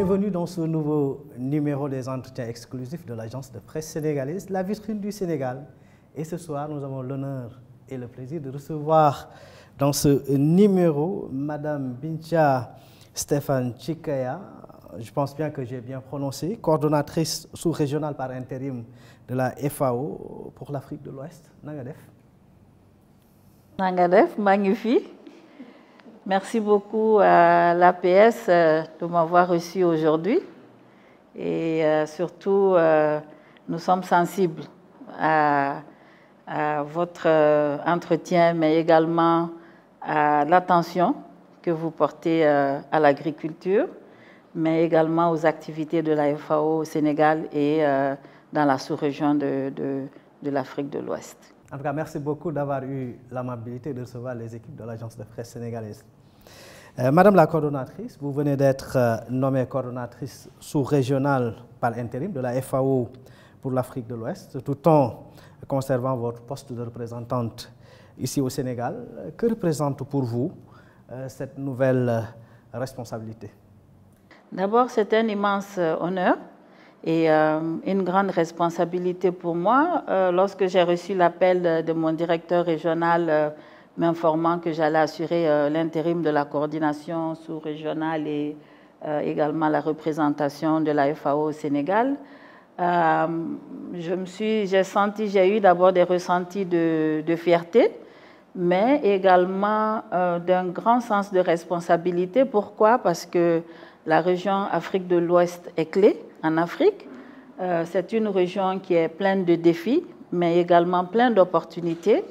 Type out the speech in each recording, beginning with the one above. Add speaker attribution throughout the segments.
Speaker 1: Bienvenue dans ce nouveau numéro des entretiens exclusifs de l'agence de presse sénégalaise, la vitrine du Sénégal. Et ce soir, nous avons l'honneur et le plaisir de recevoir dans ce numéro Madame Bintia Stéphane Chikaya, je pense bien que j'ai bien prononcé, coordonnatrice sous-régionale par intérim de la FAO pour l'Afrique de l'Ouest. Nangadef.
Speaker 2: Nangadef, magnifique. Merci beaucoup à l'APS de m'avoir reçu aujourd'hui. Et surtout, nous sommes sensibles à votre entretien, mais également à l'attention que vous portez à l'agriculture, mais également aux activités de la FAO au Sénégal et dans la sous-région de l'Afrique de l'Ouest.
Speaker 1: En tout cas, merci beaucoup d'avoir eu l'amabilité de recevoir les équipes de l'agence de presse sénégalaise. Madame la coordonnatrice, vous venez d'être nommée coordonnatrice sous-régionale par intérim de la FAO pour l'Afrique de l'Ouest, tout en conservant votre poste de représentante ici au Sénégal. Que représente pour vous cette nouvelle responsabilité?
Speaker 2: D'abord, c'est un immense honneur et une grande responsabilité pour moi. Lorsque j'ai reçu l'appel de mon directeur régional m'informant que j'allais assurer l'intérim de la coordination sous-régionale et également la représentation de la FAO au Sénégal, j'ai eu d'abord des ressentis de fierté, mais également d'un grand sens de responsabilité. Pourquoi? Parce que la région Afrique de l'Ouest est clé en Afrique. C'est une région qui est pleine de défis, mais également pleine d'opportunités.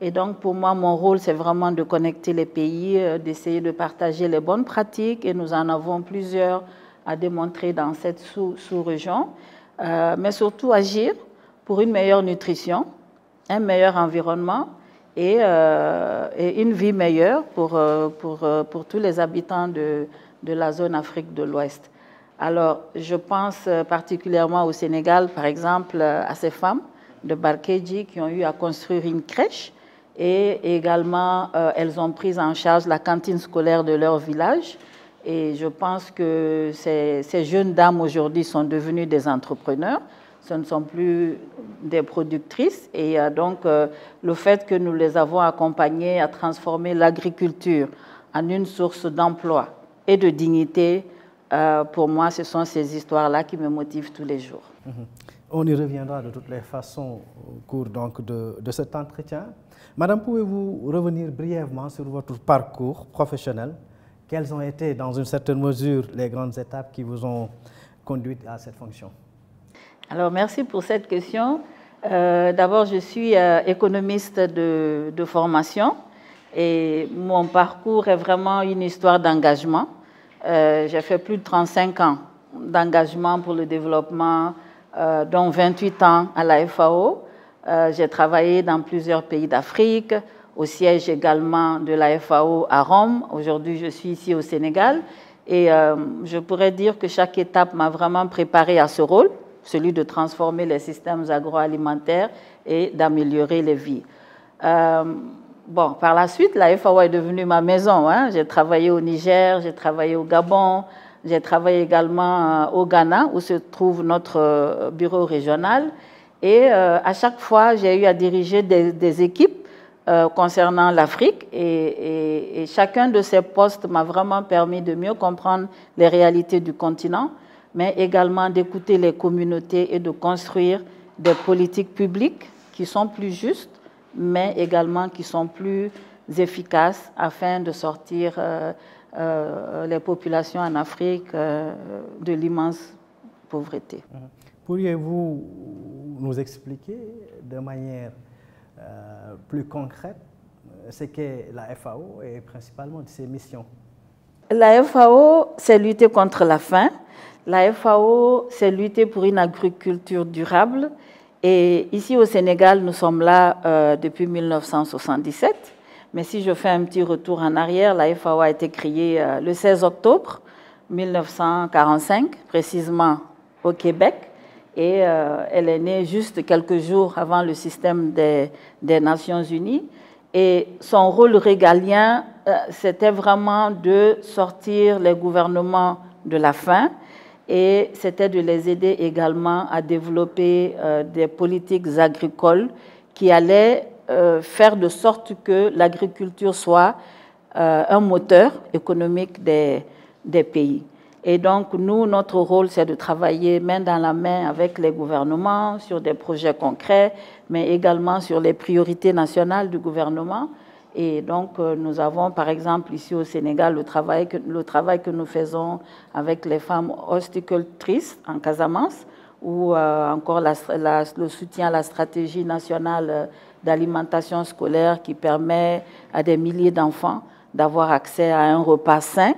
Speaker 2: Et donc, pour moi, mon rôle, c'est vraiment de connecter les pays, d'essayer de partager les bonnes pratiques. Et nous en avons plusieurs à démontrer dans cette sous-région. Mais surtout, agir pour une meilleure nutrition, un meilleur environnement et une vie meilleure pour tous les habitants de la zone Afrique de l'Ouest. Alors, je pense particulièrement au Sénégal, par exemple, à ces femmes de Barkédji qui ont eu à construire une crèche. Et également, elles ont pris en charge la cantine scolaire de leur village. Et je pense que ces jeunes dames aujourd'hui sont devenues des entrepreneurs. Ce ne sont plus des productrices. Et donc, le fait que nous les avons accompagnées à transformer l'agriculture en une source d'emploi et de dignité, pour moi, ce sont ces histoires-là qui me motivent tous les jours.
Speaker 1: On y reviendra de toutes les façons au cours donc, de cet entretien. Madame, pouvez-vous revenir brièvement sur votre parcours professionnel? Quelles ont été, dans une certaine mesure, les grandes étapes qui vous ont conduite à cette fonction?
Speaker 2: Alors, merci pour cette question. D'abord, je suis économiste de formation et mon parcours est vraiment une histoire d'engagement. J'ai fait plus de 35 ans d'engagement pour le développement, dont 28 ans à la FAO. J'ai travaillé dans plusieurs pays d'Afrique, au siège également de la FAO à Rome. Aujourd'hui, je suis ici au Sénégal. Et je pourrais dire que chaque étape m'a vraiment préparé à ce rôle, celui de transformer les systèmes agroalimentaires et d'améliorer les vies. Bon, par la suite, la FAO est devenue ma maison. Hein. J'ai travaillé au Niger, j'ai travaillé au Gabon, j'ai travaillé également au Ghana, où se trouve notre bureau régional. Et à chaque fois, j'ai eu à diriger des équipes concernant l'Afrique. Et chacun de ces postes m'a vraiment permis de mieux comprendre les réalités du continent, mais également d'écouter les communautés et de construire des politiques publiques qui sont plus justes, mais également qui sont plus efficaces afin de sortir les populations en Afrique de l'immense pauvreté.
Speaker 1: Pourriez-vous nous expliquer de manière plus concrète ce qu'est la FAO et principalement ses missions?
Speaker 2: La FAO, c'est lutter contre la faim. La FAO, c'est lutter pour une agriculture durable. Et ici au Sénégal, nous sommes là depuis 1977. Mais si je fais un petit retour en arrière, la FAO a été créée le 16 octobre 1945, précisément au Québec. Et elle est née juste quelques jours avant le système des Nations Unies. Et son rôle régalien, c'était vraiment de sortir les gouvernements de la faim, et c'était de les aider également à développer des politiques agricoles qui allaient faire de sorte que l'agriculture soit un moteur économique des pays. Et donc, nous, notre rôle, c'est de travailler main dans la main avec les gouvernements sur des projets concrets, mais également sur les priorités nationales du gouvernement. Et donc, nous avons, par exemple, ici au Sénégal, le travail que nous faisons avec les femmes horticultrices en Casamance, ou encore le soutien à la stratégie nationale d'alimentation scolaire qui permet à des milliers d'enfants d'avoir accès à un repas sain,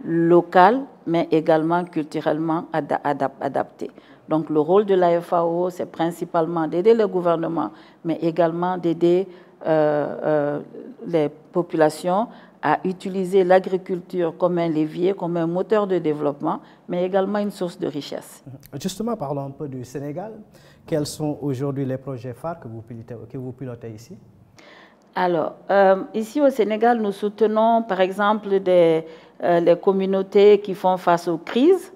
Speaker 2: local, mais également culturellement adapté. Donc le rôle de la FAO, c'est principalement d'aider le gouvernement, mais également d'aider les populations à utiliser l'agriculture comme un levier, comme un moteur de développement, mais également une source de richesse.
Speaker 1: Justement, parlons un peu du Sénégal. Quels sont aujourd'hui les projets phares que vous pilotez ici?
Speaker 2: Alors, ici au Sénégal, nous soutenons par exemple les communautés qui font face aux crises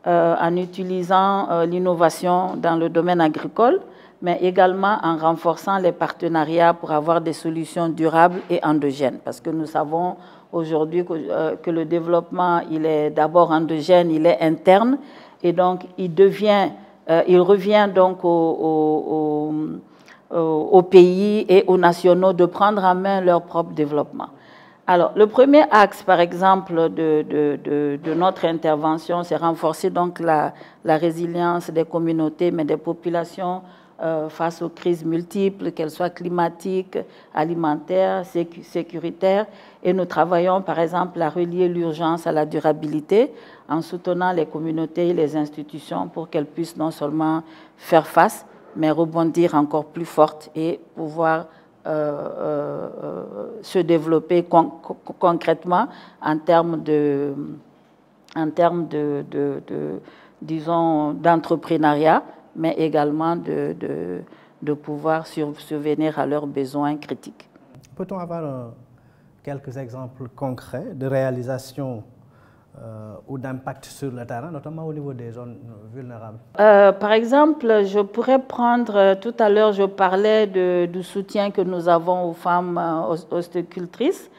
Speaker 2: en utilisant l'innovation dans le domaine agricole, mais également en renforçant les partenariats pour avoir des solutions durables et endogènes. Parce que nous savons aujourd'hui que le développement, il est d'abord endogène, il est interne, et donc il revient donc aux pays et aux nationaux de prendre en main leur propre développement. Alors, le premier axe, par exemple, de notre intervention, c'est renforcer donc la résilience des communautés, mais des populations face aux crises multiples, qu'elles soient climatiques, alimentaires, sécuritaires. Et nous travaillons, par exemple, à relier l'urgence à la durabilité en soutenant les communautés et les institutions pour qu'elles puissent non seulement faire face, mais rebondir encore plus forte et pouvoir se développer concrètement en termes disons, d'entrepreneuriat, mais également de pouvoir subvenir à leurs besoins critiques.
Speaker 1: Peut-on avoir quelques exemples concrets de réalisation ou d'impact sur le terrain, notamment au niveau des zones vulnérables?
Speaker 2: Par exemple, je pourrais prendre, tout à l'heure, je parlais du soutien que nous avons aux femmes horticultrices.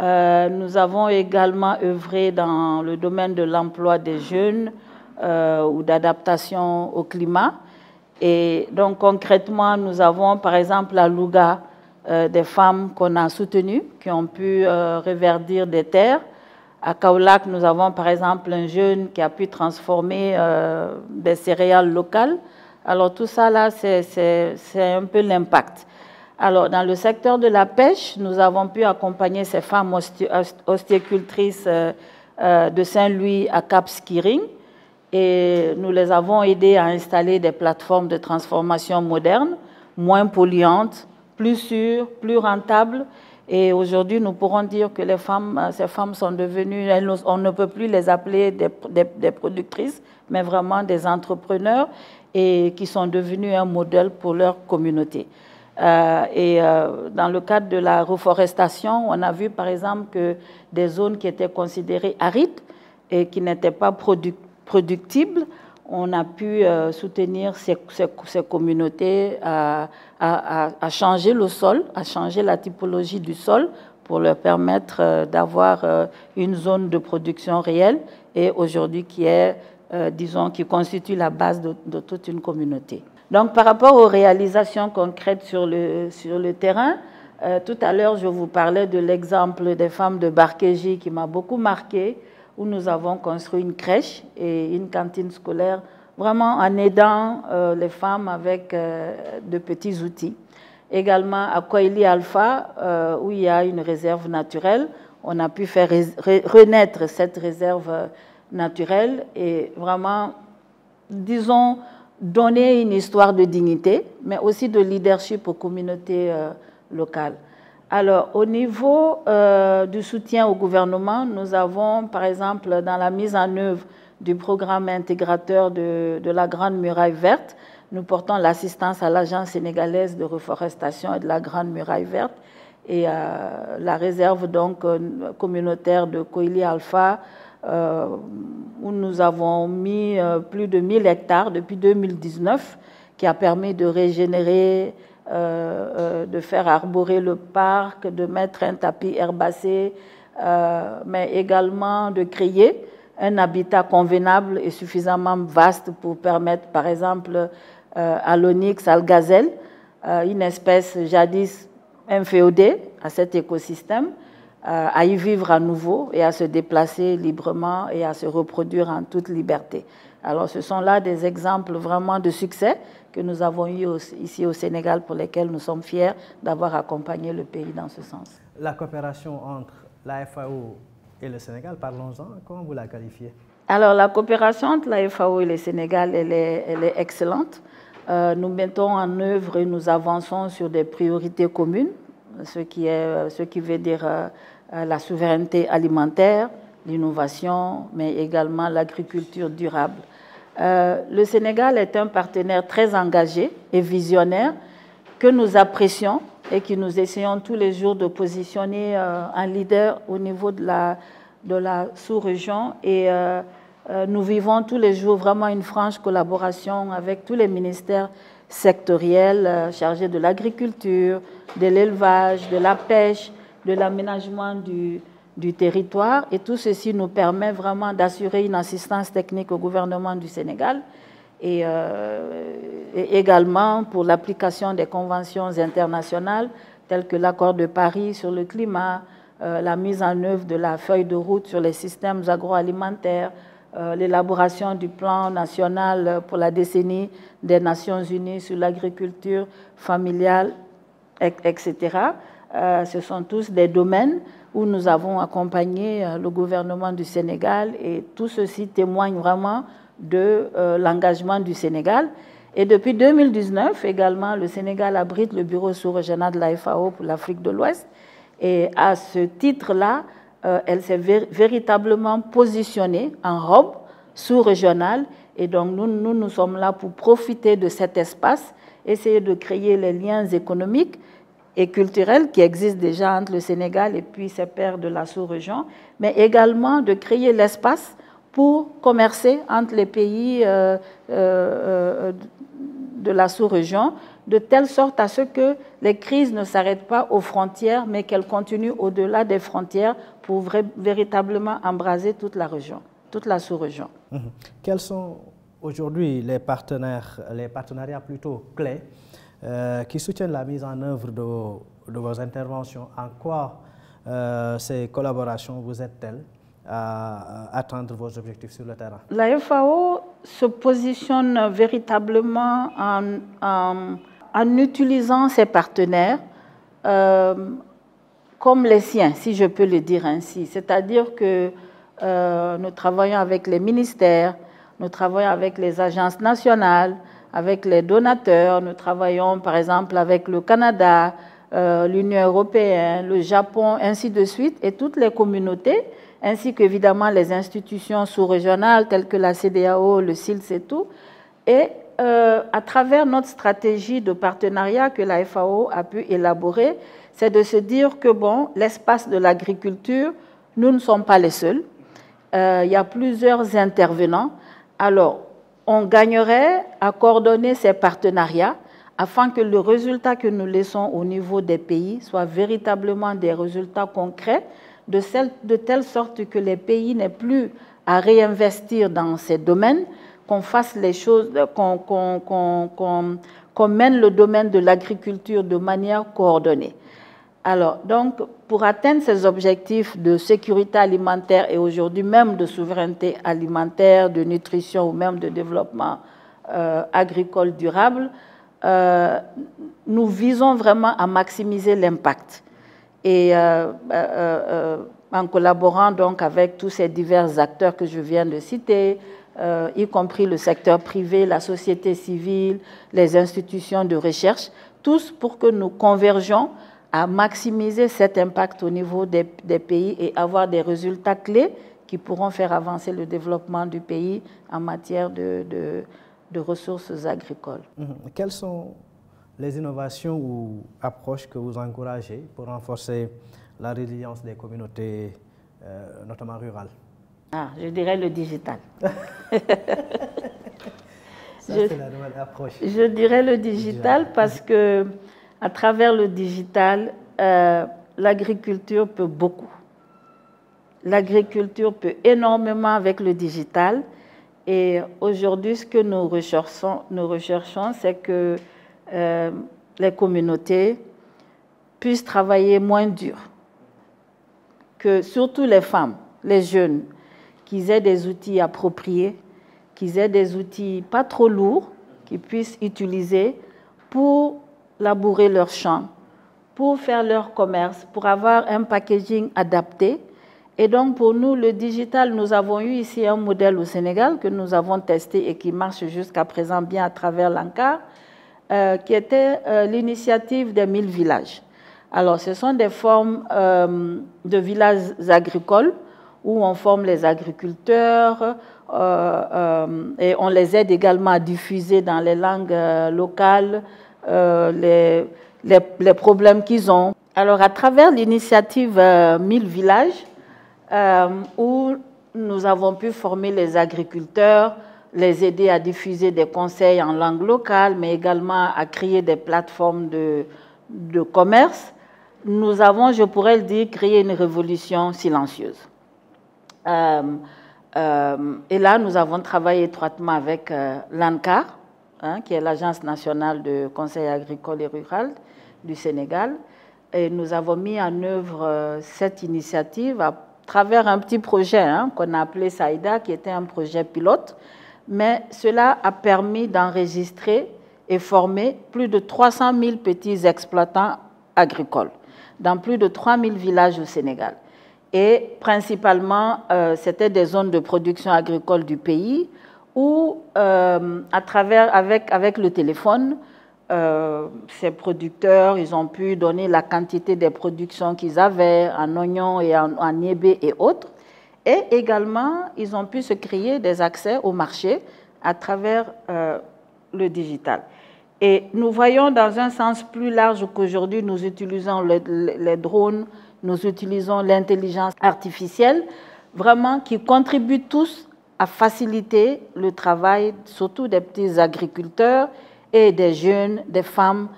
Speaker 2: Nous avons également œuvré dans le domaine de l'emploi des jeunes ou d'adaptation au climat. Et donc, concrètement, nous avons, par exemple, à Louga, des femmes qu'on a soutenues, qui ont pu reverdir des terres. À Kaolack, nous avons par exemple un jeune qui a pu transformer des céréales locales. Alors tout ça, là, c'est un peu l'impact. Alors dans le secteur de la pêche, nous avons pu accompagner ces femmes horticultrices de Saint-Louis à Cap Skirring et nous les avons aidées à installer des plateformes de transformation modernes, moins polluantes, plus sûres, plus rentables. Et aujourd'hui, nous pourrons dire que ces femmes sont devenues, on ne peut plus les appeler des productrices, mais vraiment des entrepreneurs et qui sont devenues un modèle pour leur communauté. Dans le cadre de la reforestation, on a vu par exemple que des zones qui étaient considérées arides et qui n'étaient pas productibles, on a pu soutenir ces communautés à changer le sol, à changer la typologie du sol pour leur permettre d'avoir une zone de production réelle et aujourd'hui qui est, disons, qui constitue la base de toute une communauté. Donc par rapport aux réalisations concrètes sur le terrain, tout à l'heure je vous parlais de l'exemple des femmes de Barkéji qui m'a beaucoup marqué, où nous avons construit une crèche et une cantine scolaire, vraiment en aidant les femmes avec de petits outils. Également à Koili Alpha, où il y a une réserve naturelle, on a pu faire renaître cette réserve naturelle et vraiment, disons, donner une histoire de dignité, mais aussi de leadership aux communautés locales. Alors, au niveau du soutien au gouvernement, nous avons, par exemple, dans la mise en œuvre du programme intégrateur de la Grande Muraille Verte, nous portons l'assistance à l'Agence sénégalaise de reforestation et de la Grande Muraille Verte et la réserve donc communautaire de Koili Alpha où nous avons mis plus de 1000 hectares depuis 2019, qui a permis de régénérer, de faire arborer le parc, de mettre un tapis herbacé, mais également de créer un habitat convenable et suffisamment vaste pour permettre, par exemple, à l'onyx, à la gazelle, une espèce jadis inféodée à cet écosystème, à y vivre à nouveau et à se déplacer librement et à se reproduire en toute liberté. Alors, ce sont là des exemples vraiment de succès que nous avons eu ici au Sénégal, pour lesquels nous sommes fiers d'avoir accompagné le pays dans ce sens.
Speaker 1: La coopération entre la FAO et le Sénégal, parlons-en, comment vous la qualifiez?
Speaker 2: Alors, la coopération entre la FAO et le Sénégal, elle est excellente. Nous mettons en œuvre et nous avançons sur des priorités communes, ce qui veut dire la souveraineté alimentaire, l'innovation, mais également l'agriculture durable. Le Sénégal est un partenaire très engagé et visionnaire que nous apprécions et que nous essayons tous les jours de positionner en leader au niveau de la sous-région. Et nous vivons tous les jours vraiment une franche collaboration avec tous les ministères sectoriels chargés de l'agriculture, de l'élevage, de la pêche, de l'aménagement du territoire. Et tout ceci nous permet vraiment d'assurer une assistance technique au gouvernement du Sénégal et également pour l'application des conventions internationales telles que l'accord de Paris sur le climat, la mise en œuvre de la feuille de route sur les systèmes agroalimentaires, l'élaboration du plan national pour la décennie des Nations Unies sur l'agriculture familiale, etc. Ce sont tous des domaines où nous avons accompagné le gouvernement du Sénégal et tout ceci témoigne vraiment de l'engagement du Sénégal. Et depuis 2019 également, le Sénégal abrite le bureau sous-régional de la FAO pour l'Afrique de l'Ouest. Et à ce titre-là, elle s'est véritablement positionnée en hub sous-régional. Et donc, nous sommes là pour profiter de cet espace, essayer de créer les liens économiques et culturels qui existent déjà entre le Sénégal et puis ses pairs de la sous-région, mais également de créer l'espace pour commercer entre les pays de la sous-région, de telle sorte à ce que les crises ne s'arrêtent pas aux frontières, mais qu'elles continuent au-delà des frontières pour véritablement embraser toute la région, toute la sous-région.
Speaker 1: Quels sont aujourd'hui les partenariats plutôt clés qui soutiennent la mise en œuvre de vos interventions? En quoi ces collaborations vous aident-elles à atteindre vos objectifs sur le terrain?
Speaker 2: La FAO se positionne véritablement en utilisant ses partenaires comme les siens, si je peux le dire ainsi. C'est-à-dire que nous travaillons avec les ministères, nous travaillons avec les agences nationales, avec les donateurs, nous travaillons par exemple avec le Canada, l'Union européenne, le Japon, ainsi de suite, et toutes les communautés, ainsi qu'évidemment les institutions sous-régionales telles que la CEDEAO, le SILS et tout. Et à travers notre stratégie de partenariat que la FAO a pu élaborer, c'est de se dire que bon, l'espace de l'agriculture, nous ne sommes pas les seuls. Il y a plusieurs intervenants. Alors, on gagnerait à coordonner ces partenariats afin que le résultat que nous laissons au niveau des pays soit véritablement des résultats concrets, de telle sorte que les pays n'aient plus à réinvestir dans ces domaines, qu'on fasse les choses, qu'on mène le domaine de l'agriculture de manière coordonnée. Alors, donc, pour atteindre ces objectifs de sécurité alimentaire et aujourd'hui même de souveraineté alimentaire, de nutrition ou même de développement agricole durable, nous visons vraiment à maximiser l'impact. Et en collaborant donc avec tous ces divers acteurs que je viens de citer, y compris le secteur privé, la société civile, les institutions de recherche, tous pour que nous convergions à maximiser cet impact au niveau des pays et avoir des résultats clés qui pourront faire avancer le développement du pays en matière de ressources agricoles.
Speaker 1: Quelles sont les innovations ou approches que vous encouragez pour renforcer la résilience des communautés, notamment rurales?
Speaker 2: Ah, je dirais le digital.
Speaker 1: C'est la nouvelle approche.
Speaker 2: Je dirais le digital parce que à travers le digital, l'agriculture peut beaucoup. L'agriculture peut énormément avec le digital. Et aujourd'hui, ce que nous recherchons, c'est que les communautés puissent travailler moins dur. Que surtout les femmes, les jeunes, qu'ils aient des outils appropriés, qu'ils aient des outils pas trop lourds, qu'ils puissent utiliser pour labourer leurs champs, pour faire leur commerce, pour avoir un packaging adapté. Et donc, pour nous, le digital, nous avons eu ici un modèle au Sénégal que nous avons testé et qui marche jusqu'à présent bien à travers l'ANCAR, qui était l'initiative des 1000 villages. Alors, ce sont des formes de villages agricoles où on forme les agriculteurs et on les aide également à diffuser dans les langues locales les problèmes qu'ils ont. Alors, à travers l'initiative 1000 villages, où nous avons pu former les agriculteurs, les aider à diffuser des conseils en langue locale, mais également à créer des plateformes de commerce, nous avons, je pourrais le dire, créé une révolution silencieuse. Et là, nous avons travaillé étroitement avec l'ANCAR, qui est l'Agence nationale de conseil agricole et rural du Sénégal. Et nous avons mis en œuvre cette initiative à travers un petit projet qu'on a appelé Saïda, qui était un projet pilote. Mais cela a permis d'enregistrer et former plus de 300 000 petits exploitants agricoles dans plus de 3000 villages au Sénégal. Et principalement, c'était des zones de production agricole du pays où, avec le téléphone, ces producteurs, ils ont pu donner la quantité des productions qu'ils avaient en oignons et en niébé et autres. Et également, ils ont pu se créer des accès au marché à travers le digital. Et nous voyons dans un sens plus large qu'aujourd'hui, nous utilisons les drones, nous utilisons l'intelligence artificielle, vraiment qui contribuent tous à faciliter le travail, surtout des petits agriculteurs et des jeunes, des femmes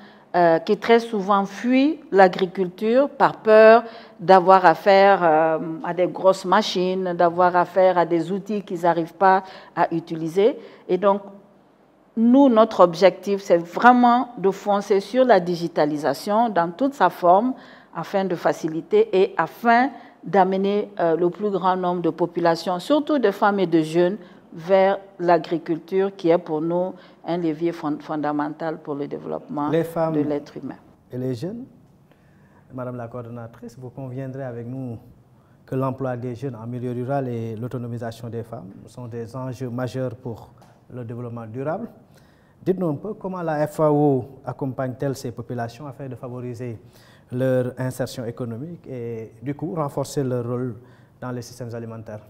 Speaker 2: qui très souvent fuient l'agriculture par peur d'avoir affaire à des grosses machines, d'avoir affaire à des outils qu'ils n'arrivent pas à utiliser. Et donc, nous, notre objectif, c'est vraiment de foncer sur la digitalisation dans toute sa forme afin de faciliter et afin d'amener le plus grand nombre de populations, surtout de femmes et de jeunes, vers l'agriculture qui est pour nous un levier fondamental pour le développement de l'être humain.
Speaker 1: Et les jeunes, Madame la coordonnatrice, vous conviendrez avec nous que l'emploi des jeunes en milieu rural et l'autonomisation des femmes sont des enjeux majeurs pour le développement durable. Dites-nous un peu comment la FAO accompagne-t-elle ces populations afin de favoriser leur insertion économique et du coup renforcer leur rôle dans les systèmes alimentaires.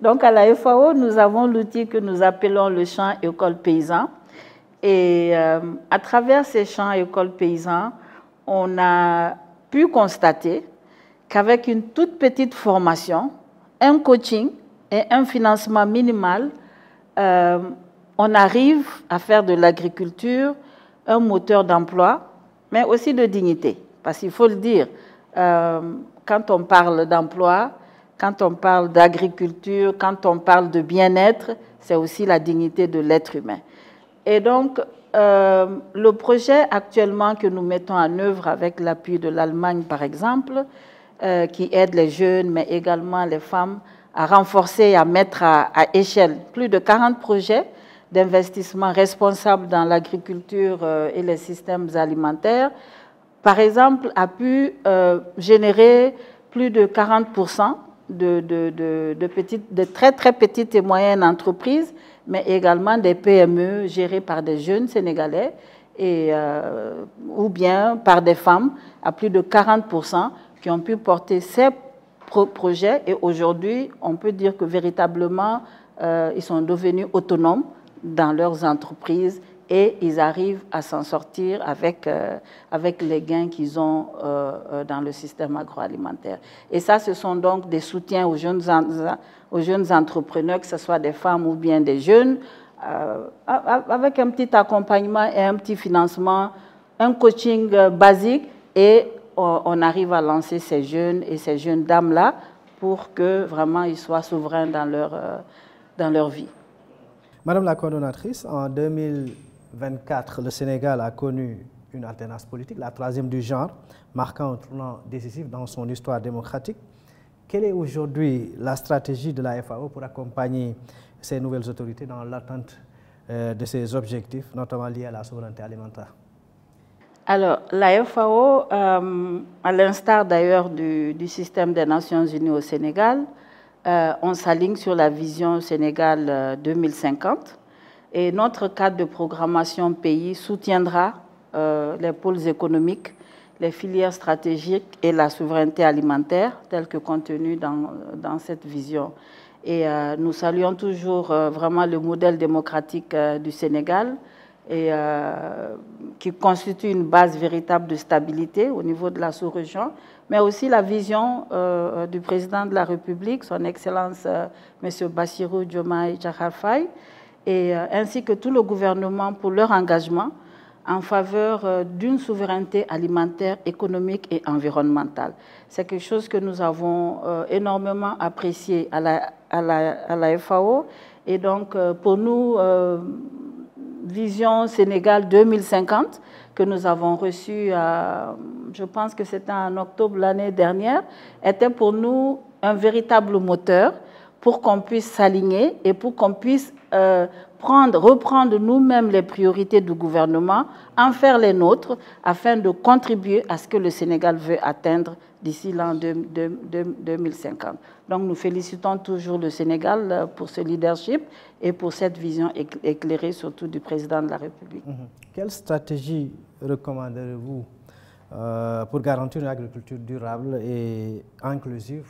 Speaker 2: Donc à la FAO, nous avons l'outil que nous appelons le champ école paysan. Et à travers ces champs école paysan, on a pu constater qu'avec une toute petite formation, un coaching et un financement minimal, on arrive à faire de l'agriculture un moteur d'emploi, mais aussi de dignité. Parce qu'il faut le dire, quand on parle d'emploi, quand on parle d'agriculture, quand on parle de bien-être, c'est aussi la dignité de l'être humain. Et donc, le projet actuellement que nous mettons en œuvre avec l'appui de l'Allemagne, par exemple, qui aide les jeunes, mais également les femmes, à renforcer et à mettre à échelle plus de 40 projets d'investissement responsables dans l'agriculture et les systèmes alimentaires, par exemple, a pu générer plus de 40% de très très petites et moyennes entreprises, mais également des PME gérées par des jeunes Sénégalais ou bien par des femmes, à plus de 40% qui ont pu porter ces projets. Et aujourd'hui, on peut dire que véritablement, ils sont devenus autonomes dans leurs entreprises et ils arrivent à s'en sortir avec les gains qu'ils ont dans le système agroalimentaire. Et ça, ce sont donc des soutiens aux jeunes entrepreneurs, que ce soit des femmes ou bien des jeunes, avec un petit accompagnement et un petit financement, un coaching basique, et on arrive à lancer ces jeunes et ces jeunes dames-là pour que vraiment ils soient souverains dans leur vie.
Speaker 1: Madame la coordonnatrice, en 2024, le Sénégal a connu une alternance politique, la troisième du genre, marquant un tournant décisif dans son histoire démocratique. Quelle est aujourd'hui la stratégie de la FAO pour accompagner ces nouvelles autorités dans l'atteinte de ces objectifs, notamment liés à la souveraineté alimentaire?
Speaker 2: Alors, la FAO, à l'instar d'ailleurs du système des Nations Unies au Sénégal, on s'aligne sur la vision Sénégal 2050 et notre cadre de programmation pays soutiendra les pôles économiques, les filières stratégiques et la souveraineté alimentaire telle que contenue dans cette vision. Et nous saluons toujours vraiment le modèle démocratique du Sénégal, et qui constitue une base véritable de stabilité au niveau de la sous-région, mais aussi la vision du président de la République, son Excellence M. Bassirou Diomaye Diakhar Faye, et ainsi que tout le gouvernement pour leur engagement en faveur d'une souveraineté alimentaire, économique et environnementale. C'est quelque chose que nous avons énormément apprécié à la FAO, et donc pour nous, Vision Sénégal 2050, que nous avons reçue, je pense que c'était en octobre l'année dernière, était pour nous un véritable moteur pour qu'on puisse s'aligner et pour qu'on puisse reprendre nous-mêmes les priorités du gouvernement, en faire les nôtres, afin de contribuer à ce que le Sénégal veut atteindre d'ici l'an 2050. Donc nous félicitons toujours le Sénégal pour ce leadership et pour cette vision éclairée surtout du président de la République.
Speaker 1: Quelle stratégie recommanderez-vous pour garantir une agriculture durable et inclusive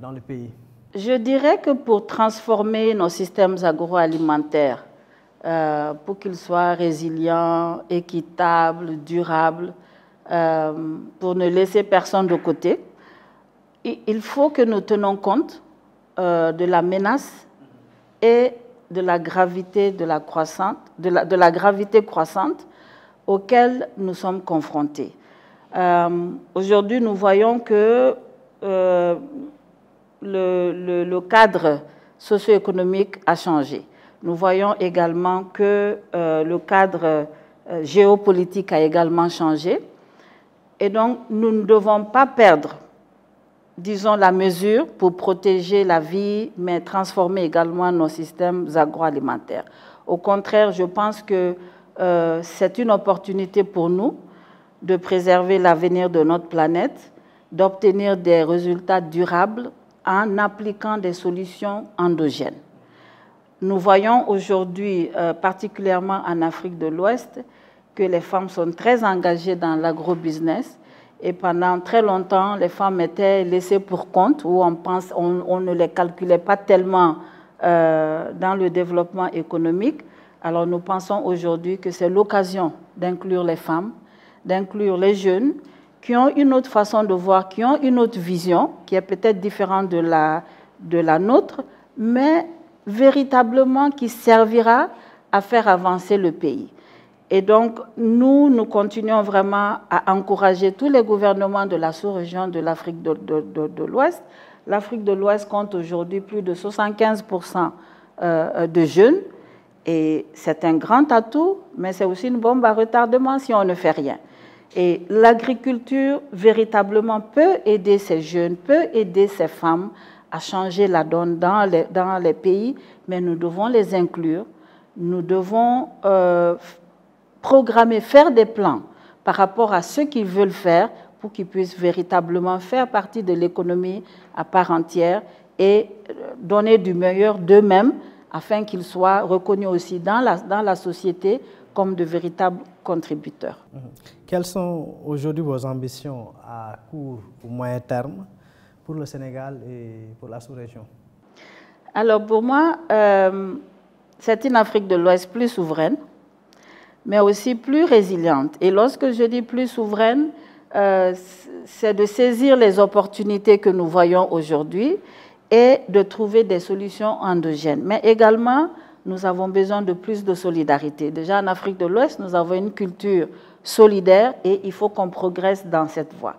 Speaker 1: dans le pays?
Speaker 2: Je dirais que pour transformer nos systèmes agroalimentaires, pour qu'ils soient résilients, équitables, durables, pour ne laisser personne de côté, il faut que nous tenions compte de la menace et de la gravité de la gravité croissante auquel nous sommes confrontés. Aujourd'hui, nous voyons que le cadre socio-économique a changé. Nous voyons également que le cadre géopolitique a également changé. Et donc, nous ne devons pas perdre, disons, la mesure pour protéger la vie, mais transformer également nos systèmes agroalimentaires. Au contraire, je pense que c'est une opportunité pour nous de préserver l'avenir de notre planète, d'obtenir des résultats durables en appliquant des solutions endogènes. Nous voyons aujourd'hui, particulièrement en Afrique de l'Ouest, que les femmes sont très engagées dans l'agrobusiness, et pendant très longtemps, les femmes étaient laissées pour compte, où on ne les calculait pas tellement dans le développement économique. Alors nous pensons aujourd'hui que c'est l'occasion d'inclure les femmes, d'inclure les jeunes, qui ont une autre façon de voir, qui ont une autre vision, qui est peut-être différente de la nôtre, mais véritablement qui servira à faire avancer le pays. Et donc, nous continuons vraiment à encourager tous les gouvernements de la sous-région de l'Afrique de l'Ouest. L'Afrique de l'Ouest compte aujourd'hui plus de 75% de jeunes, et c'est un grand atout, mais c'est aussi une bombe à retardement si on ne fait rien. Et l'agriculture, véritablement, peut aider ces jeunes, peut aider ces femmes à changer la donne dans les pays, mais nous devons les inclure. Nous devons programmer, faire des plans par rapport à ce qu'ils veulent faire pour qu'ils puissent véritablement faire partie de l'économie à part entière et donner du meilleur d'eux-mêmes afin qu'ils soient reconnus aussi dans la société comme de véritables contributeurs.
Speaker 1: Quelles sont aujourd'hui vos ambitions à court ou moyen terme pour le Sénégal et pour la sous-région?
Speaker 2: Alors pour moi, c'est une Afrique de l'Ouest plus souveraine, mais aussi plus résiliente. Et lorsque je dis plus souveraine, c'est de saisir les opportunités que nous voyons aujourd'hui et de trouver des solutions endogènes. Mais également, nous avons besoin de plus de solidarité. Déjà, en Afrique de l'Ouest, nous avons une culture solidaire et il faut qu'on progresse dans cette voie.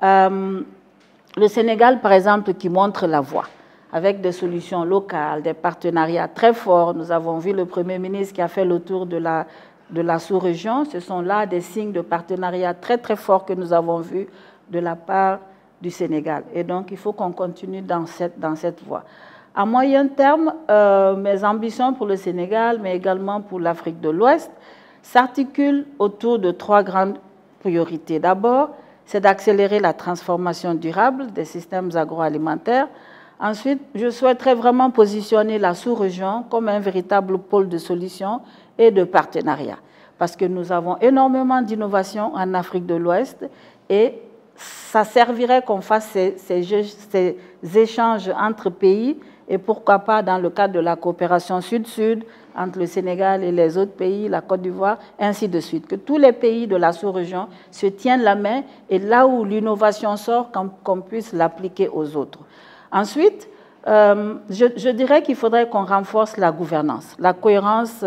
Speaker 2: Le Sénégal, par exemple, qui montre la voie, avec des solutions locales, des partenariats très forts. Nous avons vu le Premier ministre qui a fait le tour de la sous-région. Ce sont là des signes de partenariat très, très forts que nous avons vus de la part du Sénégal. Et donc, il faut qu'on continue dans cette voie. À moyen terme, mes ambitions pour le Sénégal, mais également pour l'Afrique de l'Ouest, s'articulent autour de 3 grandes priorités. D'abord, c'est d'accélérer la transformation durable des systèmes agroalimentaires. Ensuite, je souhaiterais vraiment positionner la sous-région comme un véritable pôle de solutions et de partenariat. Parce que nous avons énormément d'innovations en Afrique de l'Ouest et ça servirait qu'on fasse ces échanges entre pays et pourquoi pas dans le cadre de la coopération sud-sud entre le Sénégal et les autres pays, la Côte d'Ivoire, ainsi de suite. Que tous les pays de la sous-région se tiennent la main et là où l'innovation sort, qu'on puisse l'appliquer aux autres. Ensuite, je dirais qu'il faudrait qu'on renforce la gouvernance, la cohérence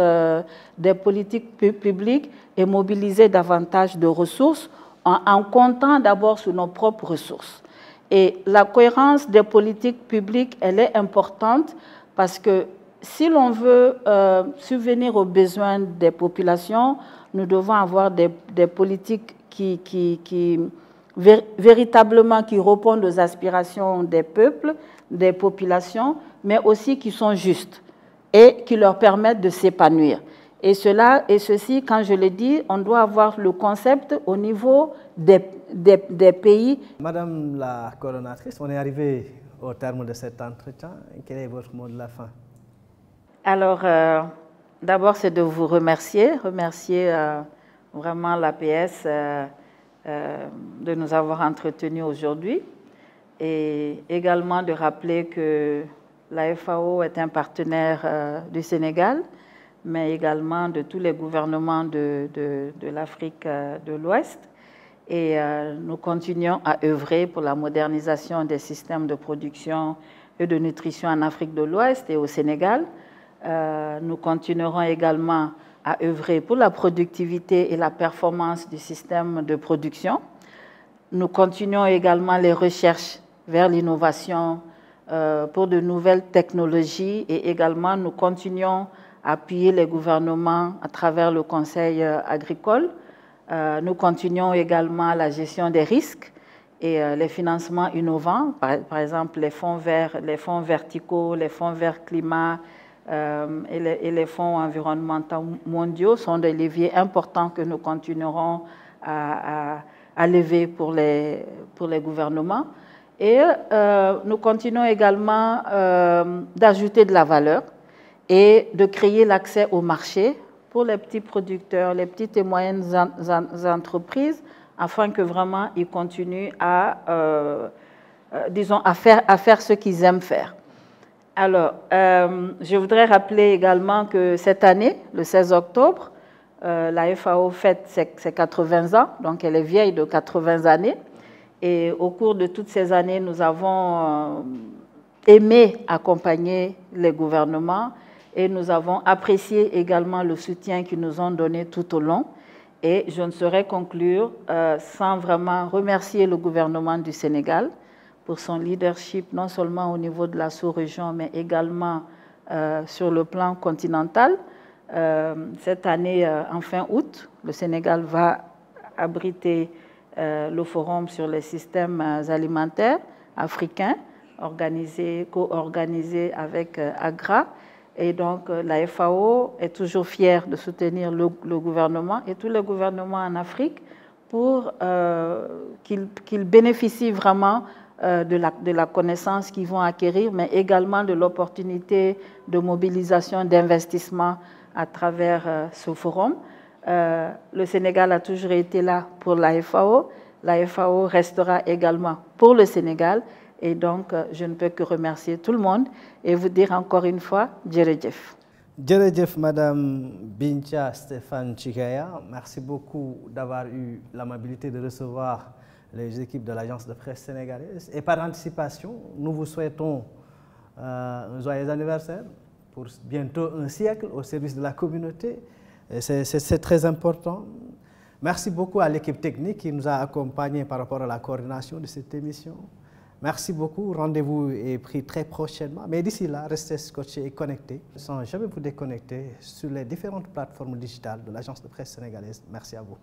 Speaker 2: des politiques publiques et mobiliser davantage de ressources en comptant d'abord sur nos propres ressources. Et la cohérence des politiques publiques, elle est importante parce que si l'on veut subvenir aux besoins des populations, nous devons avoir des politiques qui véritablement qui répondent aux aspirations des peuples, des populations, mais aussi qui sont justes et qui leur permettent de s'épanouir. Et ceci, quand je le dis, on doit avoir le concept au niveau des pays.
Speaker 1: Madame la coordonnatrice, on est arrivé au terme de cet entretien. Quel est votre mot de la fin?
Speaker 2: Alors, d'abord, c'est de vous remercier vraiment l'APS de nous avoir entretenus aujourd'hui et également de rappeler que la FAO est un partenaire du Sénégal, mais également de tous les gouvernements de l'Afrique de l'Ouest. Et nous continuons à œuvrer pour la modernisation des systèmes de production et de nutrition en Afrique de l'Ouest et au Sénégal. Nous continuerons également à œuvrer pour la productivité et la performance du système de production. Nous continuons également les recherches vers l'innovation pour de nouvelles technologies et également nous continuons à appuyer les gouvernements à travers le Conseil agricole. Nous continuons également la gestion des risques et les financements innovants, par exemple les fonds verts, les fonds verticaux, les fonds verts climat, et les fonds environnementaux mondiaux sont des leviers importants que nous continuerons à lever pour les gouvernements. Et nous continuons également d'ajouter de la valeur et de créer l'accès au marché pour les petits producteurs, les petites et moyennes entreprises, afin que vraiment ils continuent à faire ce qu'ils aiment faire. Alors, je voudrais rappeler également que cette année, le 16 octobre, la FAO fête ses 80 ans, donc elle est vieille de 80 années. Et au cours de toutes ces années, nous avons aimé accompagner les gouvernements et nous avons apprécié également le soutien qu'ils nous ont donné tout au long. Et je ne saurais conclure sans vraiment remercier le gouvernement du Sénégal pour son leadership, non seulement au niveau de la sous-région, mais également sur le plan continental. Cette année, en fin août, le Sénégal va abriter le forum sur les systèmes alimentaires africains, co-organisé avec AGRA. Et donc, la FAO est toujours fière de soutenir le gouvernement et tous les gouvernements en Afrique pour qu'ils bénéficient vraiment de la connaissance qu'ils vont acquérir, mais également de l'opportunité de mobilisation d'investissement à travers ce forum. Le Sénégal a toujours été là pour la FAO. La FAO restera également pour le Sénégal. Et donc, je ne peux que remercier tout le monde et vous dire encore une fois, Djeredjef.
Speaker 1: Djeredjef, Madame Bincha Stéphane Chikaya, merci beaucoup d'avoir eu l'amabilité de recevoir les équipes de l'agence de presse sénégalaise. Et par anticipation, nous vous souhaitons un joyeux anniversaire pour bientôt un siècle au service de la communauté. C'est très important. Merci beaucoup à l'équipe technique qui nous a accompagnés par rapport à la coordination de cette émission. Merci beaucoup. Rendez-vous est pris très prochainement. Mais d'ici là, restez scotchés et connectés sans jamais vous déconnecter sur les différentes plateformes digitales de l'agence de presse sénégalaise. Merci à vous.